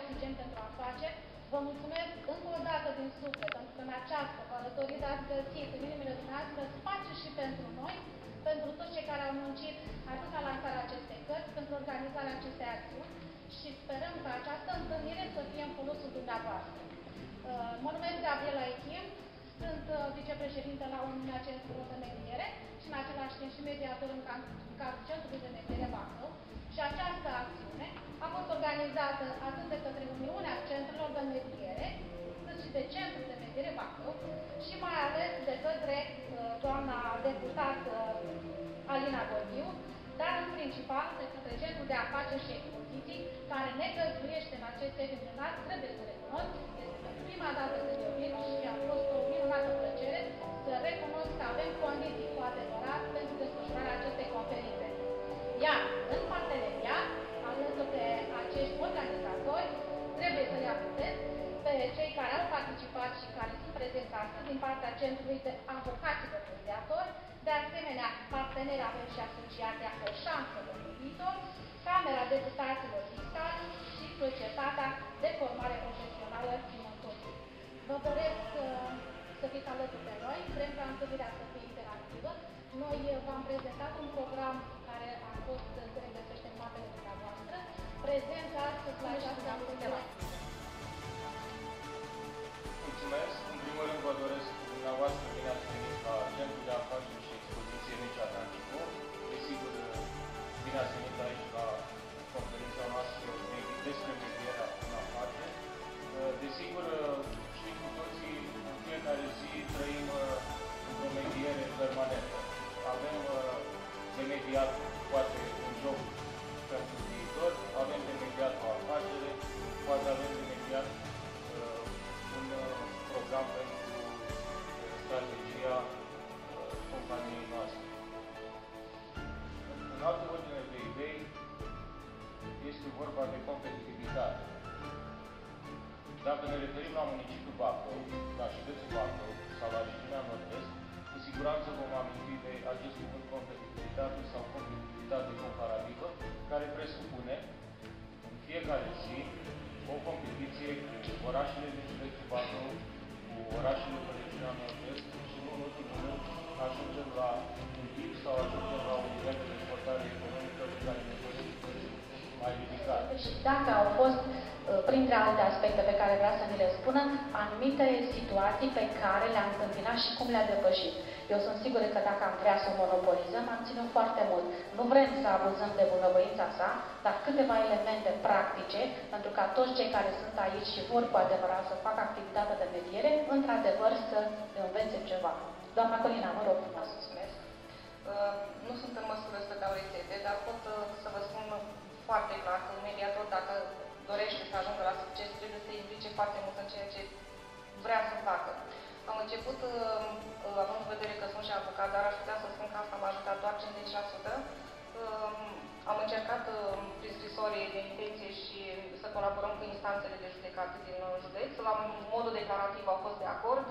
oxigen pentru afaceri. Vă mulțumesc încă o dată din suflet, pentru că în această călătorie ați găsit în inimile dumneavoastră spațiu și pentru noi, pentru toți cei care au muncit atât la lansarea acestei cărți, pentru organizarea acestei acțiuni și sperăm ca această întâlnire să fie în folosul dumneavoastră. Mă numesc Gabriela Echim, sunt vicepreședinte la Uniunea Centrului de Mediere și în același timp și mediator în cadrul Centrului de Mediere Bacău. Și această acțiune a fost organizată atât de către Uniunea Centrelor de Mediere, cât și de Centrul de Mediere Bacău și mai ales de către doamna deputat Alina Gordiu, dar în principal de către Centrul de Afaceri și Expoziții, care ne găzduiește în acest eveniment, trebuie să recunosc, este pentru prima dată când eu vin și a fost o minunată plăcere să recunosc că avem condiții cu adevărat pentru desfășurarea acestei conferințe. Iar în parteneriat, alături de acești organizatori, trebuie să-i apuntez pe cei care au participat și care sunt prezenți astăzi din partea Centrului de Avocaților Mediatori. De asemenea, parteneri avem și Asociația O Șansă pentru Viitor, Camera Deputaților Fiscali și Societatea de Formare Profesională Finanțorii. Vă doresc să fiți alături de noi, vrem ca întâlnirea să fie interactivă. Noi v-am prezentat un program care a fost, se regăsește în mapele dumneavoastră, prezent astăzi la această întâlnire. Mulțumesc! În primul rând vă doresc dumneavoastră bine ați venit la Centrul de Afaceri și Expoziție Mircea Dancicu. Desigur, bine ați venit aici la conferința noastră despre medierea în afaceri. Desigur, știm cu toții, în fiecare zi trăim într-o mediere permanentă. Avem de mediat poate un joc pentru viitor, avem de mediat o afacere, poate avem de mediat un program pentru strategia companiei noastre. În altă ordine de idei, este vorba de competitivitate. Dacă ne referim la municipiul Bacău, la județul Bacău sau la regiunea Nord-Est, cu siguranță vom aminti de acest cuvânt competitivitate sau competitivitate comparativă, care presupune în fiecare zi o competiție cu orașele din județul Bacău, cu orașele din regiunea Nord-Est și, în ultimul rând, ajungem la un PIB sau ajungem la un nivel de dezvoltare economică pe care ne dorim mai ridicat. Și dacă au fost, printre alte aspecte pe care vrea să ni le spună, anumite situații pe care le-a întâmpinat și cum le-a depășit. Eu sunt sigură că dacă am vrea să o monopolizăm, am ținut foarte mult. Nu vrem să abuzăm de bunăvoința sa, dar câteva elemente practice, pentru ca toți cei care sunt aici și vor cu adevărat să facă activitatea de mediere, într-adevăr să învețe ceva. Doamna Colina, mă rog frumos. Mulțumesc. Nu sunt în măsură să dau rețete, dar pot să vă spun foarte clar că un mediator, dacă dorește să ajungă la succes, trebuie să implice foarte mult în ceea ce vrea să facă. Am început, având în vedere că sunt și avocat, dar aș putea să spun că asta m-a ajutat doar 50%. Am încercat prin scrisori de intenție și să colaborăm cu instanțele de judecată din județ. La modul declarativ au fost de acord.